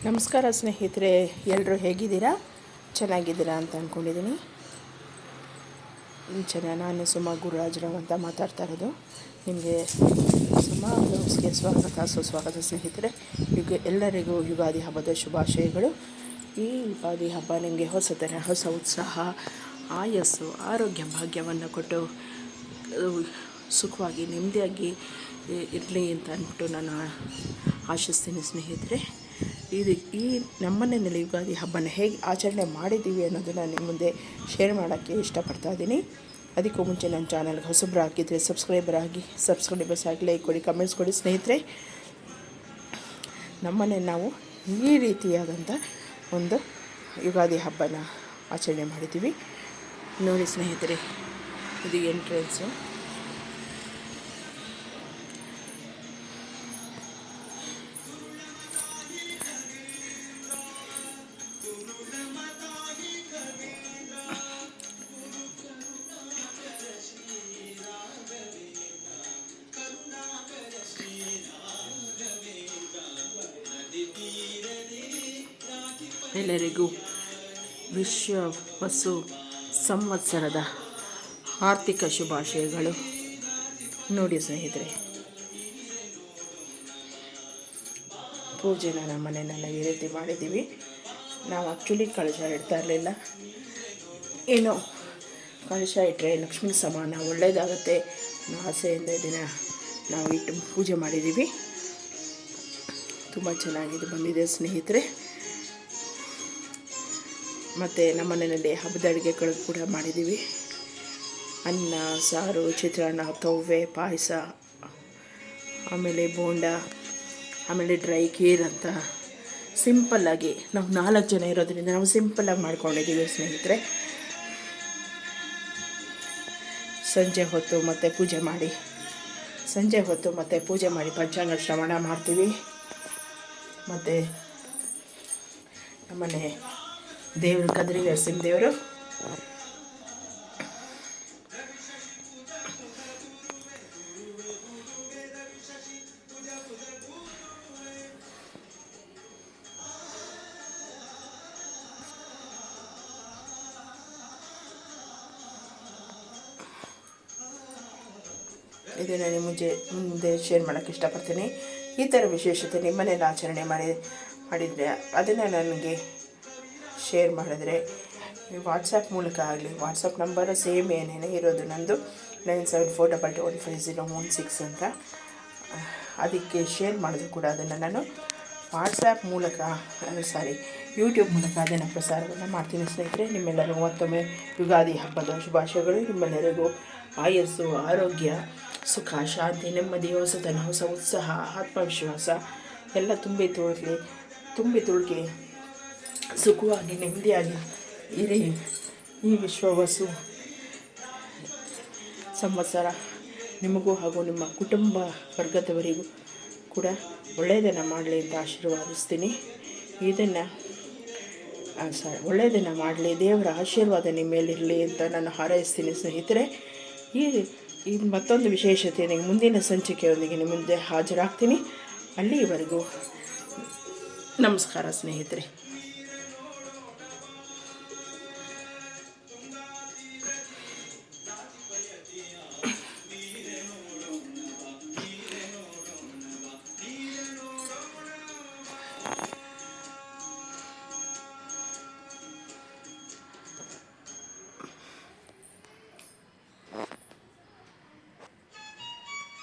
ನಮಸ್ಕಾರ ಸ್ನೇಹಿತರೆ, ಎಲ್ಲರೂ ಹೇಗಿದ್ದೀರಾ? ಚೆನ್ನಾಗಿದ್ದೀರಾ ಅಂತ ಅಂದ್ಕೊಂಡಿದ್ದೀನಿ. ನಾನು ಸುಮಾ ಗುರುರಾಜರಾವ್ ಅಂತ ಮಾತಾಡ್ತಾ ಇರೋದು. ನಿಮಗೆ ಸುಮಾ ಬ್ಲಾಗ್ಸ್ಗೆ ಸುಸ್ವಾಗತ ಸ್ನೇಹಿತರೆ. ಎಲ್ಲರಿಗೂ ಯುಗಾದಿ ಹಬ್ಬದ ಶುಭಾಶಯಗಳು. ಈ ಯುಗಾದಿ ಹಬ್ಬ ನಿಮಗೆ ಹೊಸ ಉತ್ಸಾಹ, ಆಯಸ್ಸು, ಆರೋಗ್ಯ ಭಾಗ್ಯವನ್ನು ಕೊಟ್ಟು ಸುಖವಾಗಿ ನೆಮ್ಮದಿಯಾಗಿ ಇರಲಿ ಅಂತ ಅಂದ್ಬಿಟ್ಟು ನಾನು ಆಶಿಸ್ತೀನಿ ಸ್ನೇಹಿತರೆ. ಈ ನಮ್ಮನೆಯಲ್ಲಿ ಯುಗಾದಿ ಹಬ್ಬನ ಹೇಗೆ ಆಚರಣೆ ಮಾಡಿದ್ದೀವಿ ಅನ್ನೋದನ್ನು ನಿಮ್ಮ ಮುಂದೆ ಶೇರ್ ಮಾಡೋಕ್ಕೆ ಇಷ್ಟಪಡ್ತಾ ಇದ್ದೀನಿ. ಅದಕ್ಕೂ ಮುಂಚೆ ನನ್ನ ಚಾನಲ್ಗೆ ಹೊಸಬ್ರು ಹಾಕಿದರೆ ಸಬ್ಸ್ಕ್ರೈಬರ್ಸ್ ಆಗಿ ಲೈಕ್ ಕೊಡಿ, ಕಮೆಂಟ್ಸ್ ಕೊಡಿ ಸ್ನೇಹಿತರೆ. ನಮ್ಮನೆ ನಾವು ಈ ರೀತಿಯಾದಂಥ ಒಂದು ಯುಗಾದಿ ಹಬ್ಬನ ಆಚರಣೆ ಮಾಡಿದ್ದೀವಿ. ನೋಡಿ ಸ್ನೇಹಿತರೆ, ಇದು ಎಂಟ್ರೆನ್ಸು. ಎಲ್ಲರಿಗೂ ವಿಶ್ವ ವಸು ಸಂವತ್ಸರದ ಆರ್ಥಿಕ ಶುಭಾಶಯಗಳು. ನೋಡಿ ಸ್ನೇಹಿತರೆ, ಪೂಜೆನ ನಮ್ಮ ಮನೆಯಲ್ಲೆಲ್ಲ ಈ ರೀತಿ ಮಾಡಿದ್ದೀವಿ. ನಾವು ಆ್ಯಕ್ಚುಲಿ ಕಳಶ ಇಡ್ತಾ ಇರಲಿಲ್ಲ. ಏನೋ ಕಳಶ ಇಟ್ಟರೆ ಲಕ್ಷ್ಮೀ ಸಮಾನ ಒಳ್ಳೆಯದಾಗತ್ತೆ ಅನ್ನೋ ಆಸೆಯಿಂದ ಇದನ್ನು ನಾವು ಇಟ್ಟು ಪೂಜೆ ಮಾಡಿದ್ದೀವಿ. ತುಂಬ ಚೆನ್ನಾಗಿದೆ ಬಂದಿದೆ ಸ್ನೇಹಿತರೆ. ಮತ್ತು ನಮ್ಮ ಮನೆಯಲ್ಲಿ ಹಬ್ಬದ ಅಡುಗೆಗಳು ಕೂಡ ಮಾಡಿದ್ದೀವಿ. ಅನ್ನ, ಸಾರು, ಚಿತ್ರಾನ್ನ, ತವ್ವೆ, ಪಾಯಸ, ಆಮೇಲೆ ಬೋಂಡ, ಆಮೇಲೆ ಡ್ರೈ ಖೀರ್ ಅಂತ ಸಿಂಪಲ್ಲಾಗಿ ನಾವು 4 ಜನ ಇರೋದ್ರಿಂದ ನಾವು ಸಿಂಪಲ್ಲಾಗಿ ಮಾಡ್ಕೊಂಡಿದ್ದೀವಿ ಸ್ನೇಹಿತರೆ. ಸಂಜೆ ಹೊತ್ತು ಮತ್ತೆ ಪೂಜೆ ಮಾಡಿ ಪಂಚಾಂಗ ಶ್ರವಣ ಮಾಡ್ತೀವಿ. ಮತ್ತು ನಮ್ಮನೆ ದೇವರು ಕದ್ರಿ ನರಸಿಂಹ ದೇವರು. ಇದನ್ನು ನಿಮ್ಮ ಮುಂದೆ ಶೇರ್ ಮಾಡೋಕ್ಕೆ ಇಷ್ಟಪಡ್ತೀನಿ. ಈ ಥರ ವಿಶೇಷತೆ ನಿಮ್ಮ ಮನೇಲಿ ಆಚರಣೆ ಮಾಡಿದರೆ ಅದನ್ನು ನನಗೆ ಶೇರ್ ಮಾಡಿದ್ರೆ ವಾಟ್ಸಪ್ ಮೂಲಕ ಆಗಲಿ. ವಾಟ್ಸಪ್ ನಂಬರು ಸೇಮ್ ಏನೇನೇ ಇರೋದು ನಂದು 9742215016 ಅಂತ. ಅದಕ್ಕೆ ಶೇರ್ ಮಾಡಿದ್ರು ಕೂಡ ಅದನ್ನು ನಾನು ವಾಟ್ಸಪ್ ಮೂಲಕ ಯೂಟ್ಯೂಬ್ ಮೂಲಕ ಅದನ್ನು ಪ್ರಸಾರವನ್ನು ಮಾಡ್ತೀನಿ ಸ್ನೇಹಿತರೆ. ನಿಮ್ಮೆಲ್ಲರಿಗೂ ಮತ್ತೊಮ್ಮೆ ಯುಗಾದಿ ಹಬ್ಬದ ಶುಭಾಶಯಗಳು. ನಿಮ್ಮೆಲ್ಲರಿಗೂ ಆಯಸ್ಸು, ಆರೋಗ್ಯ, ಸುಖ, ಶಾಂತಿ, ನೆಮ್ಮದಿ, ಹೊಸತನ, ಹೊಸ ಉತ್ಸಾಹ, ಆತ್ಮವಿಶ್ವಾಸ ಎಲ್ಲ ತುಂಬಿ ತುಳುಕಿ ಸುಖವಾಗಿ ನೆಮ್ಮದಿಯಾಗಿ ಇರಿ. ಈ ವಿಶ್ವವಸು ಸಂವತ್ಸರ ನಿಮಗೂ ಹಾಗೂ ನಿಮ್ಮ ಕುಟುಂಬ ವರ್ಗದವರಿಗೂ ಕೂಡ ಒಳ್ಳೆಯದನ್ನು ಮಾಡಲಿ ಅಂತ ಆಶೀರ್ವಾದಿಸ್ತೀನಿ. ಒಳ್ಳೆಯದನ್ನು ಮಾಡಲಿ, ದೇವರ ಆಶೀರ್ವಾದ ನಿಮ್ಮ ಮೇಲಿರಲಿ ಅಂತ ನಾನು ಹಾರೈಸ್ತೀನಿ ಸ್ನೇಹಿತರೆ. ಈ ಮತ್ತೊಂದು ವಿಶೇಷತೆ ಮುಂದಿನ ಸಂಚಿಕೆಯೊಂದಿಗೆ ನಿಮ್ಮ ಮುಂದೆ ಹಾಜರಾಗ್ತೀನಿ. ಅಲ್ಲಿಯವರೆಗೂ ನಮಸ್ಕಾರ ಸ್ನೇಹಿತರೆ.